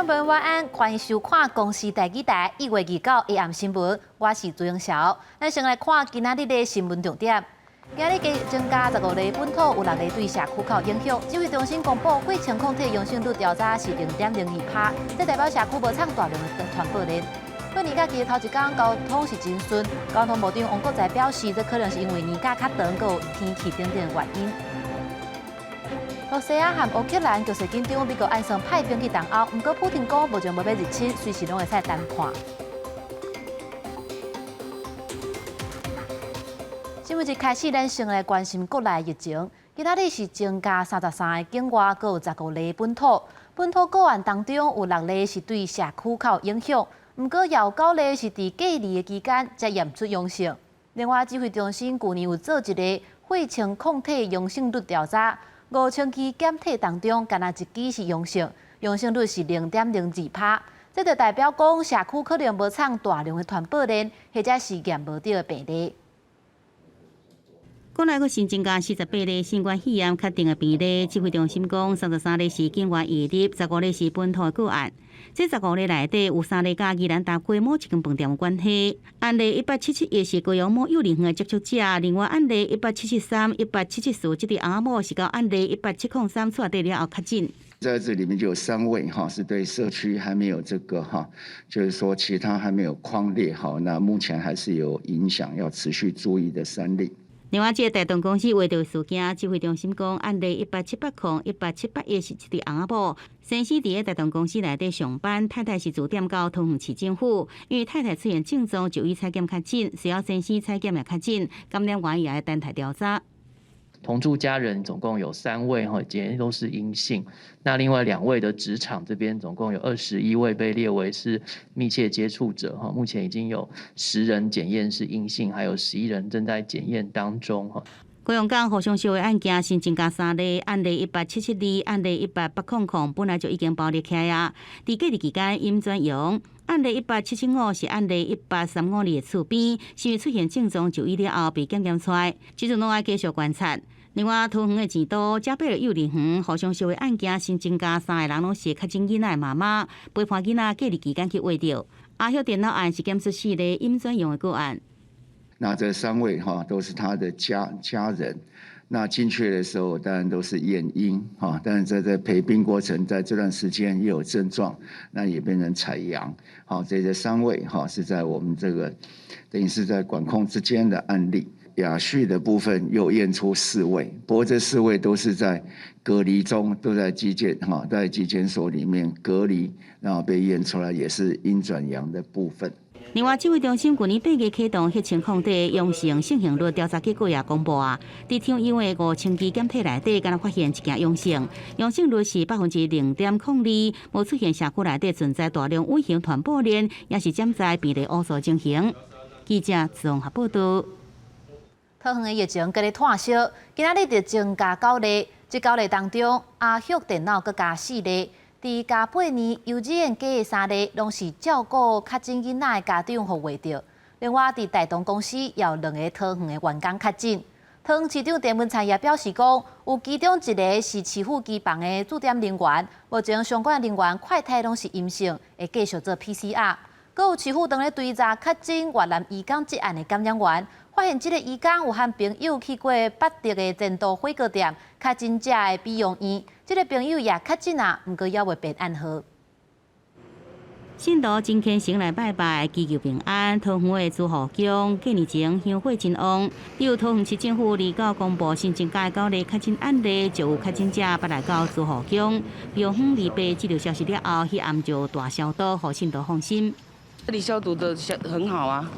众朋友晚安，欢迎收看公视第几台1月29日暗新闻，我是朱永晓。咱先来看今仔日的新闻重点。今日加增加15例本土，有6例对社区口影响。指挥中心公布，血清抗体阳性率调查是0.02%，这代表社区无创大量的传播链。过年假期头一天交通是真顺，交通部长王国材表示，这可能是因为年假较长，佮天气等等原因。俄西亚和乌克兰局势紧张，美国暗算派兵去东欧，不过普京讲无将要日侵，随时拢会使单看。新闻一开始，咱先来关心国内疫情。今仔日是增加33个境外，佮有15例本土。本土个案当中有6例是对社区口影响，不过也有9例是伫隔离的期间才验出阳性。另外，指挥中心去年有做一个血清抗体阳性率调查。5星期检体当中，干那1支是阳性，阳性率是0.02%。这就代表讲社区可能无创大量的传播链，或者是验无到的病例。国内阁新增加48例新冠肺炎确定的病例，指挥中心讲33例是境外移入，15例是本土的个案。这15例内底有3例甲宜兰大规模一间饭店有关系。案例1871是高阳某幼儿园的接触者，另外案例1873、1874这对阿某是到案例1873出地了后确诊。在这里面就有3位是对社区还没有这个就是说其他还没有匡列那目前还是有影响，要持续注意的3例。另外，这个台东公司围着事件，指挥中心讲，案例1870、1871是一对翁仔某，先生伫个台东公司内底上班，太太是住店到桃园市政府，因为太太出现症状就医采检确诊，随后先生采检也确诊，感染原因也要等待调查。同住家人总共有3位检验都是阴性，那另外2位的职场这边总共有21位被列为是密切接触者目前已经有10人检验是阴性，还有11人正在检验当中高雄港互相烧的案件新增加3例，案例1872、案例18800本来就已经爆裂起啊，伫隔离期间阴转阳。案例1875是案例1835的厝边，是因为出现症状就医了后被检验出来，即阵拢要继续观察。另外，桃园的钱都嘉贝尔幼儿园互相烧的案件新增加3个人，拢是确诊囡仔的妈妈，陪伴囡仔隔离期间去挖到。阿秀电脑案是检出4例阴转阳的个案。那这3位都是他的家人。那进去的时候当然都是验阴但是在陪病过程，在这段时间也有症状，那也变成采阳。这3位是在我们这个等于是在管控之间的案例。亚序的部分又验出4位，不过这4位都是在隔离中，都在基检所里面隔离，然后被验出来也是阴转阳的部分。另外，指挥中心去年8月启动血清抗体阳性盛行率调查结果也公布啊，伫长因为5星期检体内底，敢若发现1件阳性，阳性率是0.02%，无出现社区内底存在大量微型传播链，也是潜在病例乌数情形。记者综合报道。桃园的疫情搁咧炭烧，今仔日就增加9例，这9例当中，阿旭电脑搁加4例。伫加8年幼稚园加的3例，拢是照顾确诊囡仔的家长互画着。另外，伫台东公司也有2个桃园的员工确诊。桃园市长陈文灿也表示讲，有其中1个是市府机房的驻店人员，目前相关人员快筛拢是阴性，会继续做 PCR。搁有市府当咧追查确诊越南移工这案的感染源。发现这个移工有和朋友去过北德的前都火锅店，确诊者的美容院。这个朋友也确诊啊，不过也未变暗号。信徒真虔诚来拜拜，祈求平安。桃园的朱户宫过年前香火真旺。由桃园市政府29公布新增加9例确诊案例，就有确诊者捌来到朱户宫。庙方礼拜知道消息了后，迄暗就大消毒，互信徒放心。这里消毒的很好啊，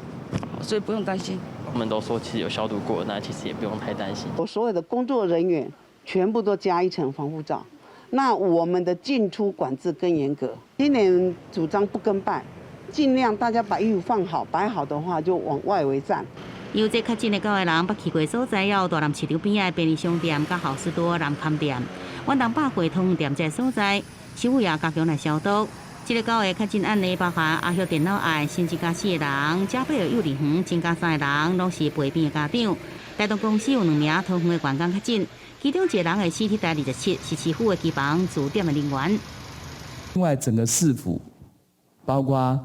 所以不用担心。他们都说其实有消毒过，那其实也不用太担心。我所有的工作人员全部都加1层防护罩。那我们的进出管制更严格。今年主张不跟拜，尽量大家把衣服放好，摆好的话就往外围站。由这确诊的9个人捌去过所在了，大南市场边的便利商店、甲好事多、南崁店，阮东百货通店这所在，市府也加强来消毒。这个9个确诊案例包含阿秀电脑案新增加4个人，嘉贝尔幼儿园增加3个人，拢是陪病的家长。台东公司有2名桃园的员工确诊，其中1个人的CT带27是市府的机房驻店的人员。另外，整个市府，包括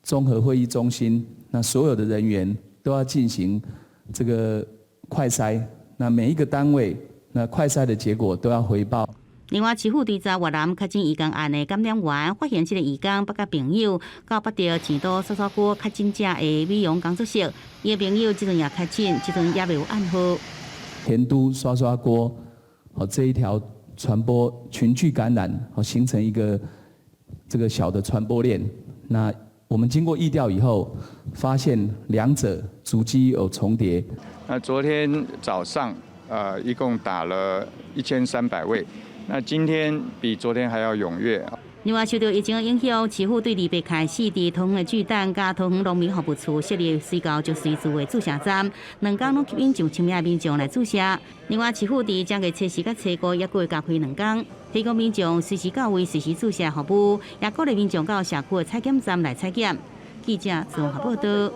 综合会议中心，那所有的人员都要进行这个快筛。那每一个单位，那快筛的结果都要回报。另外，市府调查越南确诊移工案的感染源，发现这个移工北甲朋友到北条前都刷刷锅确诊者的美容工作室，伊的朋友这阵也确诊，这阵也未有暗号。田都刷刷锅，这一条传播群聚感染，形成一个这个小的传播链。那我们经过疫调以后，发现两者足迹有重叠。那昨天早上，一共打了1300位。那今天比昨天还要踊跃。另外，受到疫情的影响，市府对2月开始伫桃园的巨蛋、甲桃园农民服务处设立水沟就水柱的注射站，2天拢吸引上千名民众来注射。另外，市府伫正月初4甲初5也会加开2天，提供民众随时到位、随时注射服务，也鼓励民众到社区的采检站来采检。记者综合报道。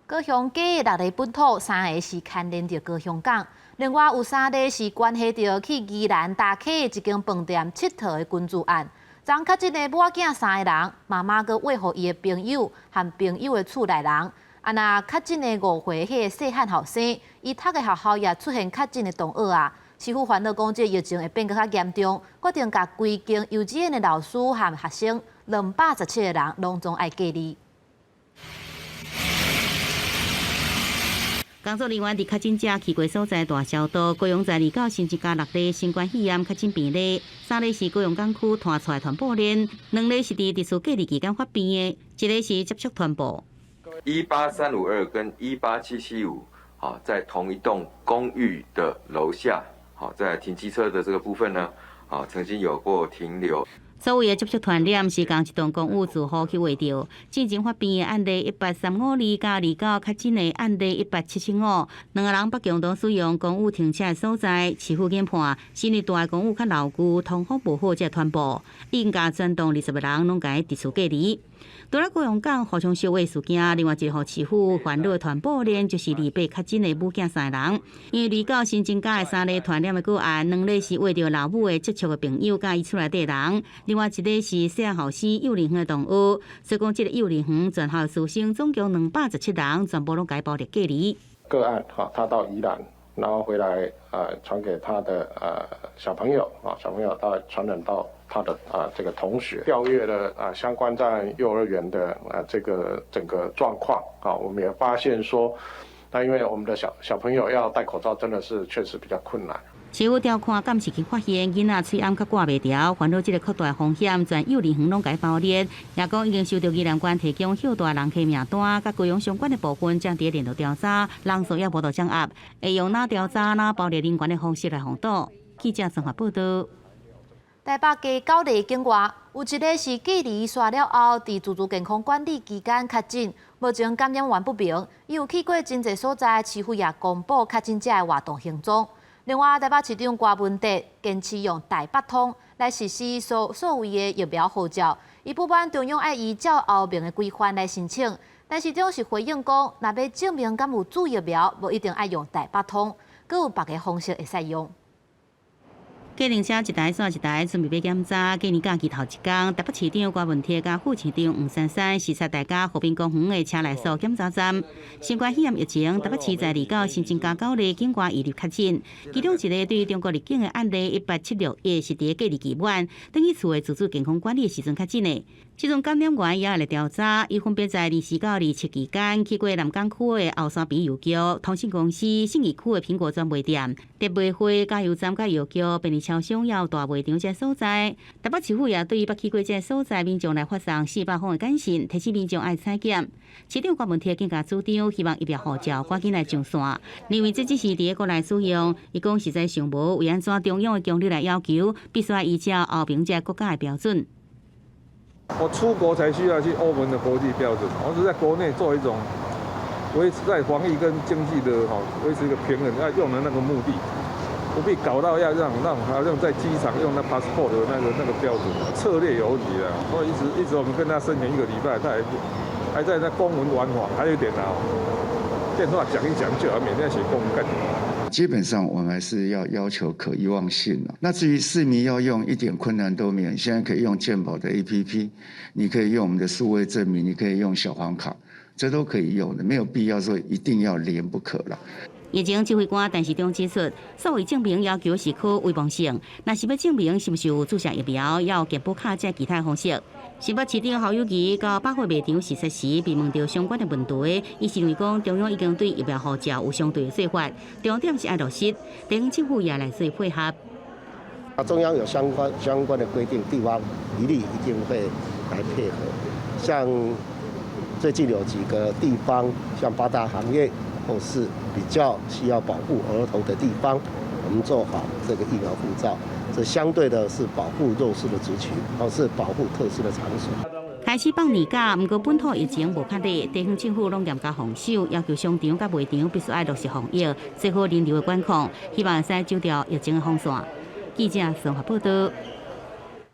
高雄计6例本土，3个是牵连着高雄港。另外有3例是关系到去宜兰大溪的一间饭店佚佗的群聚案。昨确诊的母仔囝3个人，妈妈佮喂互伊的朋友和朋友的厝内人。那确诊的5岁迄个细汉后生，伊读的学校也出现确诊的同学啊。市府烦恼讲这疫情会变更较严重，决定甲规间幼稚园的老师和学生217个人拢总爱隔离。工作人员伫确诊者去过所在大消毒，高雄在2新增加6例新冠肺炎确诊病例，3例是高雄港区传出来传播链，2例是伫特殊隔离期间发病的，1例是接触传播。18352跟18775，好，在同一栋公寓的楼下，好，在停机车的这个部分呢，好，曾经有过停留。所有的接触传染是共一栋公寓住户去画到，进前发病的案例135加29确诊的案例17752，2个人被共同使用公寓停车的所在，市府研判新一大的公寓较牢固，通风无好才传播，已经甲全栋20个人拢甲特殊隔离。除了高雄港互相烧话事件，另外一个互市府烦恼的传播链就是2例确诊的母囝3个人，因为2新增加的3例传染的个案，2例是为着老母的接触的朋友甲伊厝内底人，另外1例是细汉后生幼儿园的同学，所以讲这个幼儿园全校师生总共217人，全部拢解包列隔离。个案他到宜兰，然后回来传给他的小朋友小朋友到传染到他的这个同学，调阅了相关在幼儿园的这个整个状况我们也发现说，那因为我们的小朋友要戴口罩，真的是确实比较困难。市府调看，敢是去发现囡仔喙暗较挂袂牢，烦恼这个扩大风险，全幼儿园拢解包列。也讲已经收到宜兰县提供许大人客名单，甲高雄相关的部分正伫联络调查，人数也无到掌握，会用哪调查哪包列人员的方式来防堵。记者综合报道。台北加9例境外，有1例是隔离刷了后，伫自助健康管理期间确诊，目前感染源不明。伊有去过真侪所在，市府也公布确诊者的活动行踪。另外，台北市长郭文哲坚持用台北通来实施所有的疫苗护照，伊不满中央爱依照后面的规范来申请，但市长是回应讲，若要证明敢有注疫苗，无一定爱用台北通，阁有别个方式会使用。计程车一台刷一台，准备要检查。今年假期头一天，台北市长郭文哲甲副市长吴珊珊视察大家和平公园的车内所检查站。新冠肺炎疫情，台北市在29新增加9例境外移入确诊，其中1例对中国入境的案例1871是伫隔离期满，等于厝的自主健康管理时阵确诊的。这种感染源也来调查，伊分别在24到27期间去过南港区的后山比邮局、通信公司、信义区的苹果专卖店、特卖会、加油站、加邮局、便利超商、也有大卖场这所在。台北市府也对捌去过这所在民众来发送400封的简讯，提醒民众爱采检。市长郭文哲更加主张，希望疫苗护照赶紧来上线，认为这只是伫国内使用，伊讲实在上无为安怎中央的强力来要求，必须要依照后边这国家的标准。我出国才需要去欧盟的国际标准，我是在国内做一种维持在防疫跟经济的维持一个平衡，要用的那个目的，不必搞到要让好像在机场用那 passport 的那个标准，策略有问题的。所以一直我们跟他申请1个礼拜，他还在那公文玩法，还有一点变化讲一讲就要每天写公文干。基本上我们还是要求可遗忘性了。那至于市民要用，一点困难都没有。你现在可以用健保的 APP， 你可以用我们的数位证明，你可以用小黄卡，这都可以用的，没有必要说一定要连不可了。疫情指挥官陈时中指出，所谓证明要求是可伪冒性，若是要证明是不是有注射疫苗，要健保卡这其他方式。新北市长侯友宜到百货卖场视察时，被问到相关的问题，伊是认为讲中央已经对疫苗护照有相对的说法，重点是爱落实，地方政府也来做配合。中央有相关的规定，地方一律一定会来配合。像最近有几个地方，像8大行业或是比较需要保护儿童的地方，我们做好这个疫苗护照。这相对的是保护弱势的族群，或是保护特殊的场所。开始放年假，不过本土疫情无确定，地方政府拢严加防守，要求商场甲卖场必须爱落实防疫，做好人流的管控，希望使走掉疫情的风线。记者综合报道。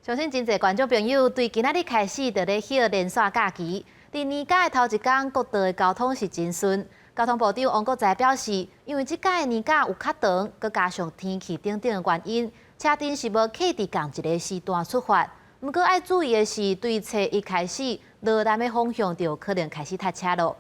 相信真侪观众朋友对今仔日开始就咧休连续假期，伫年假的头一天，各地的交通是真顺。交通部长王国材表示，因为即届的年假有较长，佮加上天气等等的原因，车阵是无克伫同一个时段出发。不过要注意的是，对初一开始，落南的方向就可能开始塞车咯。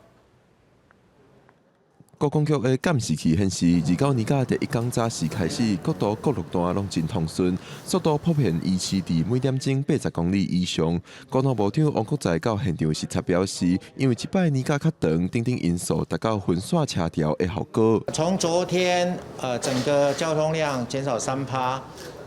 高公局的监视器显示，29年假第一天早时开始，各道各路段拢真通顺，速度普遍维持伫每点钟80公里以上。交通部长王国材到现场视察表示，因为即摆年假较长，等等因素达到分散车条的效果。从昨天整个交通量减少3%，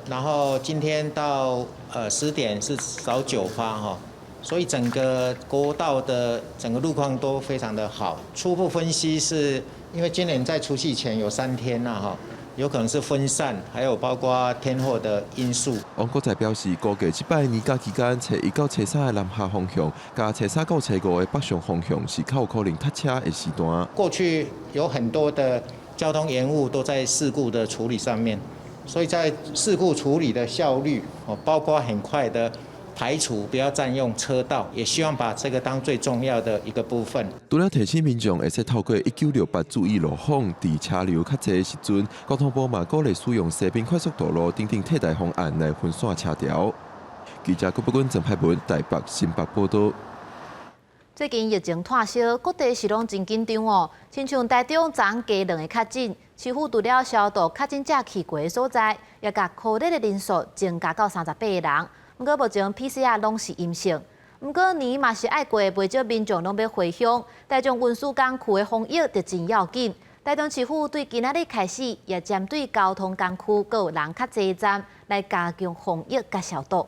然后今天到10点是少9%哈。所以整个国道的整个路况都非常的好。初步分析是因为今年在除夕前有3天呐哈，有可能是分散，还有包括天候的因素。王国材表示，估计即摆年假期间，初1到初3的南下方向，加初3到初5的北上方向是较有可能塞车的时段。过去有很多的交通延误都在事故的处理上面，所以在事故处理的效率包括很快的排除不要占用车道，也希望把这个当最重要的一个部分。除了提醒民众会使透过1968注意路况，伫车流较侪的时阵，交通部嘛鼓励使用西滨快速道路等替代方案来分散车条。记者郭伯君、郑派文台北、新北报道。最近疫情退烧，各地是拢真紧张哦。亲像台中昨加2个确诊，市府除了消毒确诊者去过的所在，也甲确诊的人数增加到38个人。不过目前 PCR 拢是阴性。不过年嘛是爱过，袂少民众拢要回乡。台中运输工区的防疫就真要紧。台中市府对今仔日开始，也针对交通工区佮有人较侪站来加强防疫甲消毒。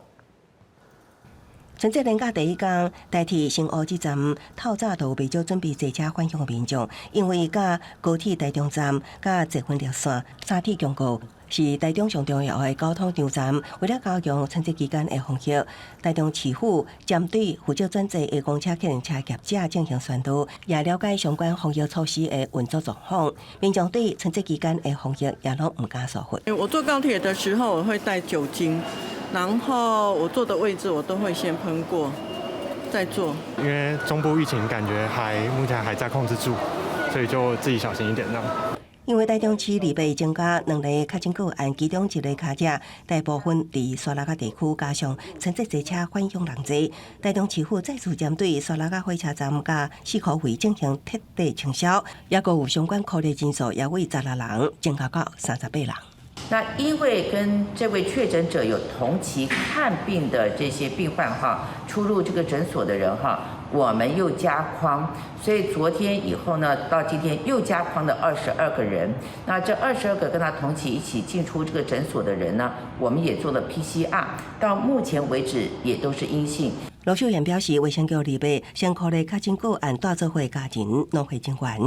春节连假第一天，代替新乌鸡站透早就未少准备坐车返乡的民众，因为甲高铁台中站、甲捷运热线、三铁强国是台中上重要的交通场站。为了加强春节期间的防疫，台中市府针对负责专责的公车、客运车业者进行宣导，也了解相关防疫措施的运作状况。民众对春节期间的防疫也拢唔敢疏忽。我坐高铁的时候，我会带酒精。然后我坐的位置我都会先喷过，再坐。因为中部疫情感觉目前还在控制住，所以就自己小心一点这样。因为台中市礼拜增加2例确诊个案，其中1个卡者大部分伫沙拉甲地区，加上春节坐车返乡人多，台中市府再次针对沙拉甲火车站甲市区会进行彻底清消，也有相关确诊人数也为16人增加到38人。那因为跟这位确诊者有同期看病的这些病患出入这个诊所的人我们又加框，所以昨天以后呢，到今天又加框的22个人。那这22个跟他同期一起进出这个诊所的人呢，我们也做了 PCR， 到目前为止也都是阴性。罗秀燕表示，卫生局礼拜先考虑确诊个案带做伙家人拢会增援，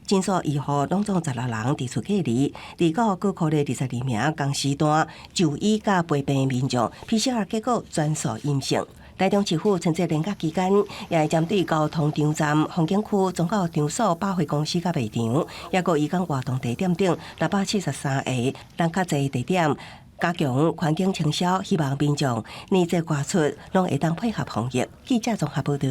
诊所医护拢总16人提出隔离，29个考虑22名同时段就医甲陪病民众 PCR 结果全数阴性。台中市府春节连假期间，也会针对交通场站、风景区、宗教场所、百货公司甲卖场，也个移工活动地点等673个人较侪地点，加强环境清消，希望民众年节外出拢会当配合防疫。记者综合报道。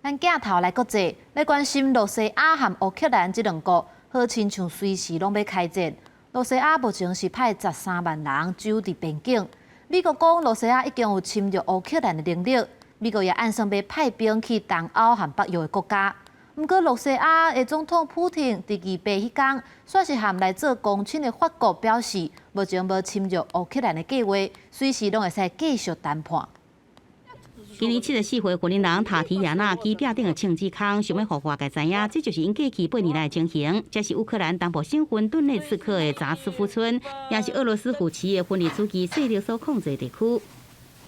咱镜头来国际，来关心洛西亚和乌克兰这两国好亲像随时拢要开战。罗西亚目前是派13万人守伫边境。美国讲罗西亚已经有侵略乌克兰的能力，美国也按算要派兵去东欧和北约的国家。不过，罗西亚的总统普京伫2月迄天，算是和来做公亲的法国表示，目前无侵略乌克兰的计划，随时拢会使继续谈判。今年74岁云林人塔提亚纳机顶顶的枪击空，想要互外界知影，这就是因过去8年来的情形。这是乌克兰东部省份顿内茨克的扎斯夫村，也是俄罗斯虎旗的分离主义势力所控制的地区。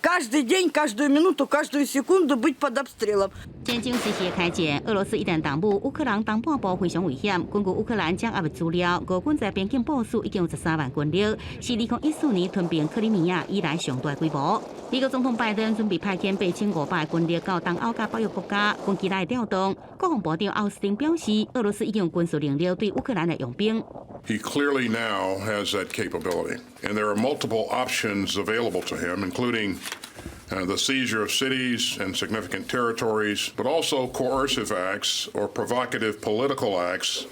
Каждый день, каждую минуту, каждую секунду быть под обстрелом. 战争时期的开战，俄罗斯一旦动武，乌克兰东半部非常危险。根据乌克兰掌握的资料，俄军在边境部署已经有13万军力，是2014年吞并克里米亚以来上大规模。美国总统拜登准备派遣8500军力到东欧甲北约国家，军机来调动。国防部长奥斯汀表示，俄罗斯已经有军事能力对乌克兰来用兵。He clearly now has that capability, and there are multiple options available to him, including the seizure of cities and significant territories, but also coercive acts or provocative political acts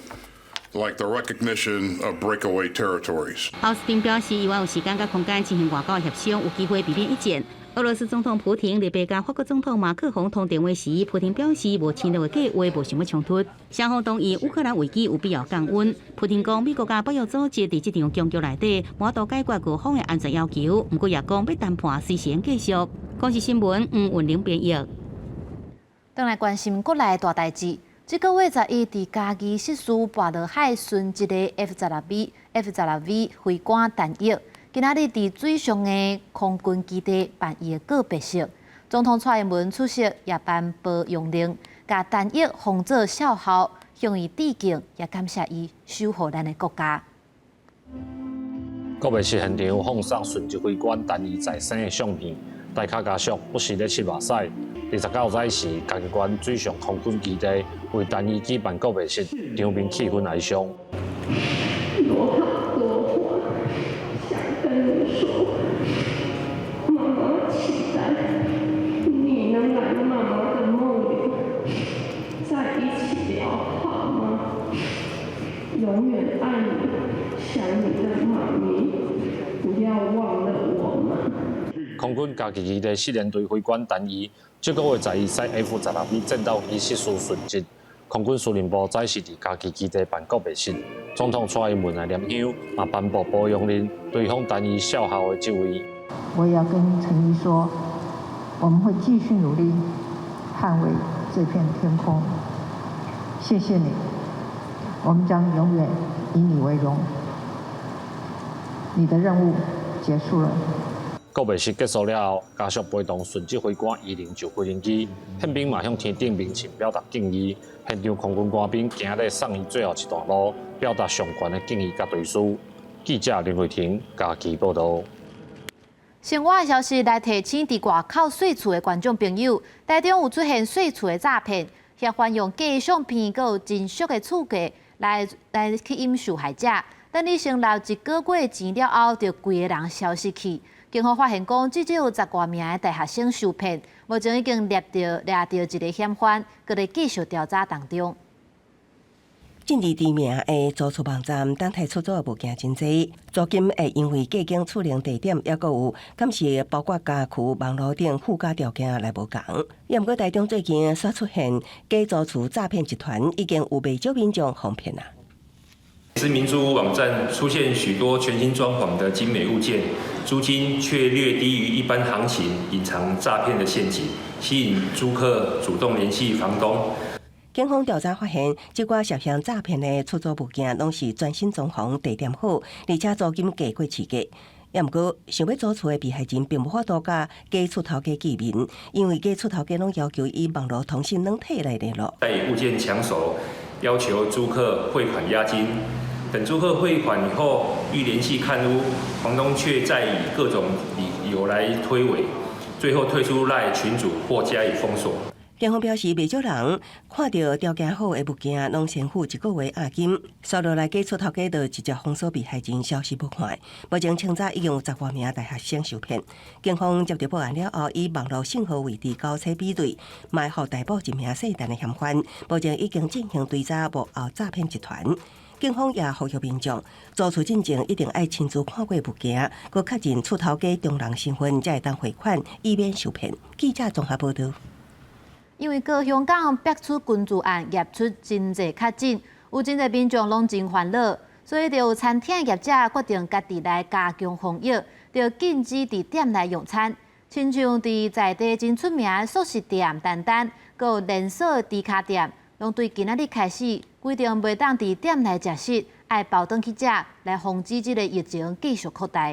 like the recognition of breakaway territories. 奥斯汀表示，希望有时间甲空间进行外交协商，有机会避免一战。俄罗斯总统普廷礼拜甲法国总统马克宏通电话时，普廷表示无侵略的计划，无想要冲突。双方同意乌克兰危机有必要降温。普廷讲，美国甲北约组织伫这场僵局内底，满都解决各方的安全要求，不过也讲要谈判随时继续。公视新闻黄文玲编译。转来关心国内大代志。这个月11日，伫嘉义失事跋落海巡一个 F-12V 飞官弹药。今仔日伫水上的空军基地办伊的告别式，总统蔡英文出席也颁保用令，甲弹药防止效耗，向伊致敬，也感谢伊守护咱的国家。告别式现场放送顺吉飞官弹药在生的相片，大卡家属不时咧吃目屎。29载时，嘉义县水上空军基地为弹药举办告别式，场面气氛哀伤。永远爱你，想你的妈咪，不要忘了我们。空军嘉义基地4连队飞官单一，这个月12驶 F-12V 战斗机失事殉职。空军司令部在是伫嘉义基地办告别式，总统蔡英文来念香，也颁布保用令，对方单一效效的就位。我也要跟陈仪说，我们会继续努力捍卫这片天空。谢谢你。我们将永远以你为荣。你的任务结束了。告别式结束了后，家属陪同顺吉飞官109飞行机，宪兵嘛向天顶鸣枪表达敬意。现场空军官兵行咧送伊最后一段路，表达上悬的敬意甲追思。记者林慧婷嘉义报道。生活的消息来提醒伫外口睡厝的观众朋友，台中有出现睡厝的诈骗，协番用假相片，佮有真俗的厝价。来去引受害者，等你先留1个月钱了后，就规个人消失去。警方发现讲，至少有10多名的大学生受骗，目前已经抓到一个嫌犯，佮咧继续调查当中。近日知名的租厝网站，等待出租的物件真侪，租金会因为价经处理地点，也佮有敢是包括家具、网络等附加条件来无同。也毋过台中最近煞出现假租厝诈骗集团，已经有未少民众哄骗啦。知名租屋网站出现许多全新装潢的精美物件，租金却略低于一般行情，隐藏诈骗的陷阱，吸引租客主动联系房东。警方调查发现，这寡涉嫌诈骗的出租物件，拢是全新装潢、地点好，而且租金价过市价。也毋过，想要租厝的被害人并无法度甲假厝头家见面，因为假厝头家拢要求以网络通讯软体来联络。待物件抢手，要求租客汇款押金。等租客汇款以后，欲联系看屋，房东却再以各种理由来推诿，最后退出赖群组或加以封锁。警方表示，未少人看到条件好的物件，拢先付1个月押金，sau落来假厝头家就直接封锁被害人，消失不看。目前清早已经有10多名大学生受骗。警方接到报案了后，以网络信号为提高车比对，埋伏逮捕1名姓陈的嫌犯。目前已经进行追查幕后诈骗集团。警方也呼吁民众做出进前一定爱亲自看过物件，佮确认厝头家中人身份，才会当汇款，以免受骗。记者综合报道。因为高雄港爆出群聚案，业出真侪确诊，有真侪民众拢真烦恼，所以就有餐厅业者决定家己来加强防疫，就禁止伫店内用餐。亲像伫在地真出名的素食店丹丹，佮有连锁猪脚店，拢对今仔日开始规定袂当伫店内食食，爱包转去食，来防止这个疫情继续扩大。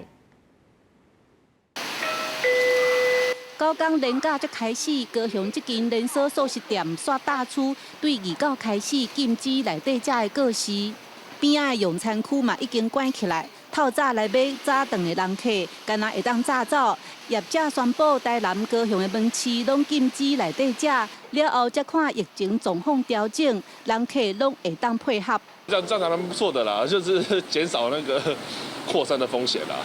高港连假才开始，高雄这间连锁素食店煞大出对29开始禁止内底食的告示，边仔的用餐区嘛已经关起来。透早来买早顿的人客，干那会当早走。业者宣布，台南、高雄的门市拢禁止内底食，了后再看疫情状况调整，人客拢会当配合。这样还蛮不错的啦，就是减少那个扩散的风险啦。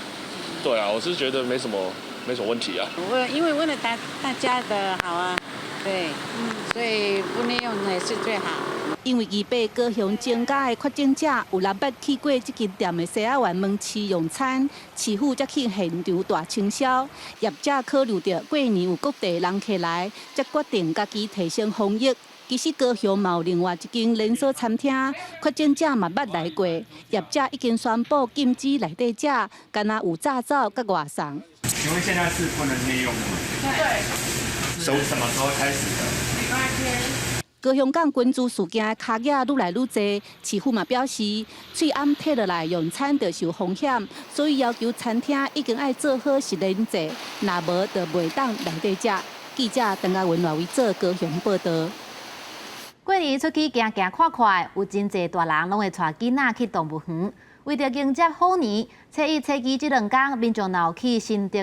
对啊，我是觉得没什么问题啊。因为为了大家的好啊，对，所以不内用也是最好。因为28高雄增加的确诊者有600去过这间店的西亚湾门市用餐，市府才去现场大清销。业者考虑到过年有各地人客来，才决定家己提升防疫。其实高雄嘛有另外一间连锁餐厅，确诊者嘛捌来过，业者已经宣布禁止内底食，干那有早走甲外送。请问现在是不能内用的吗？对。从什么时候开始的？礼拜天。高雄港群聚事件的卡仔愈来愈多，市府嘛表示，嘴暗摕落来用餐就受风险，所以要求餐厅已经爱做好实联制，若无就袂当内底食。记者陈嘉文为做高雄报道。过年出去行行看看，有真侪大人拢会带囡仔去动物园。为着迎接好年，初一、初二这2天，民众闹去新竹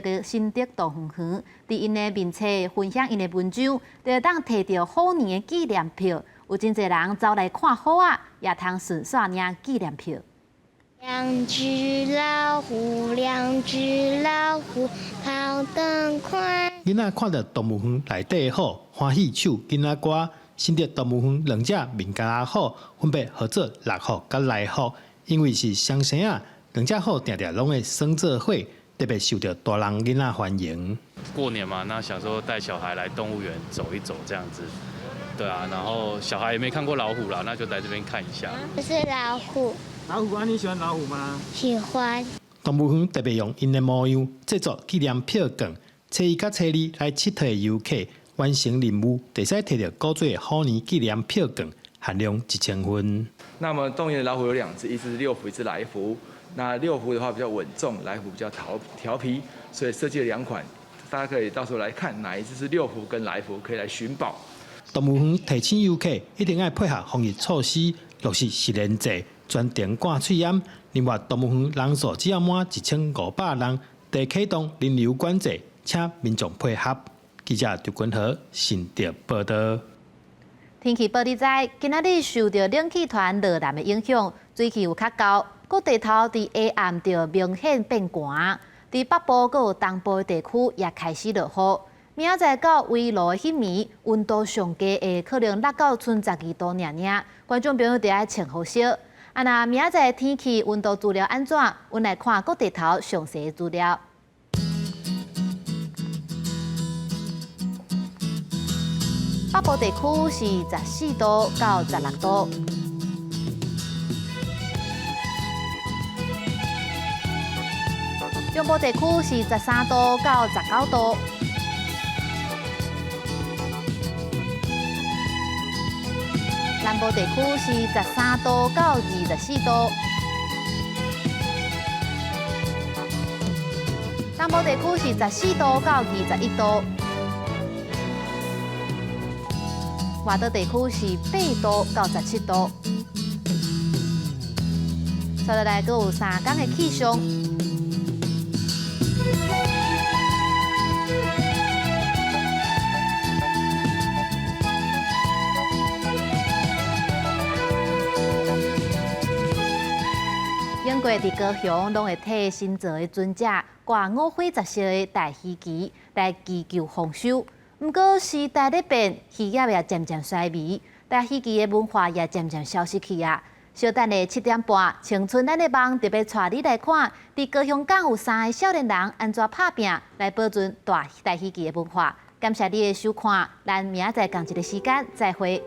动物园，伫因的面册分享因的文章，就会当摕到好年的纪念票。有真侪人走来看好啊，也通顺线领纪念票。两只老虎，跑得快。囡仔看到动物园内底的好，欢喜唱囡仔歌。新竹动物园2只名家好，分别合作6号甲9号。因为是双生啊，2只好定定拢会生做伙，特别受到大人囡仔欢迎。过年嘛，那想说带小孩来动物园走一走这样子，对啊，然后小孩也没看过老虎啦，那就来这边看一下。这是老虎。老虎啊，你喜欢老虎吗？喜欢。动物园特别用因的模样制作纪念票券，初一甲初二来佚佗的游客完成任务，就使摕到古锥好年纪念票券，含量1000分。那么动物园的老虎有2只，一只是六福，一只来福。那六福的话比较稳重，来福比较调皮，所以设计了2款，大家可以到时候来看哪一只是六福跟来福，可以来寻宝。动物园提醒游客一定要配合防疫措施，落实实联制，全程挂喙烟。另外，动物园人数只要满1500人，得启动人流管制，请民众配合。记者刘君和新竹报道。天气报你知，今仔日受到冷气团热南的影响，水气有较高，各地头伫下暗就明显变寒。伫北部佮有东部地区也开始落雨。明仔载到围炉的迄暝，温度上低会可能落到剩12度尔尔，观众朋友得爱穿好些。那明仔载天气温度资料安怎？阮来看各地头详细资料。北部地区是14度到16度，中部地区是13度到19度，南部地区是13度到24度，东部地区是14度到21度。外岛地区是8度到17度。接下来，阁有3天的气象。英国伫高雄拢会替新造的船只挂5灰10色的大鱼旗来祈求丰收。不过时代在变，渔业也渐渐衰微，大鱼旗的文化也渐渐消失去啊。稍等的7点半，青春咱的梦特别带你来看，伫高雄港有3个少年人安怎拍拼来保存大戏剧的文化。感谢你的收看，咱明仔载同一个时间再会。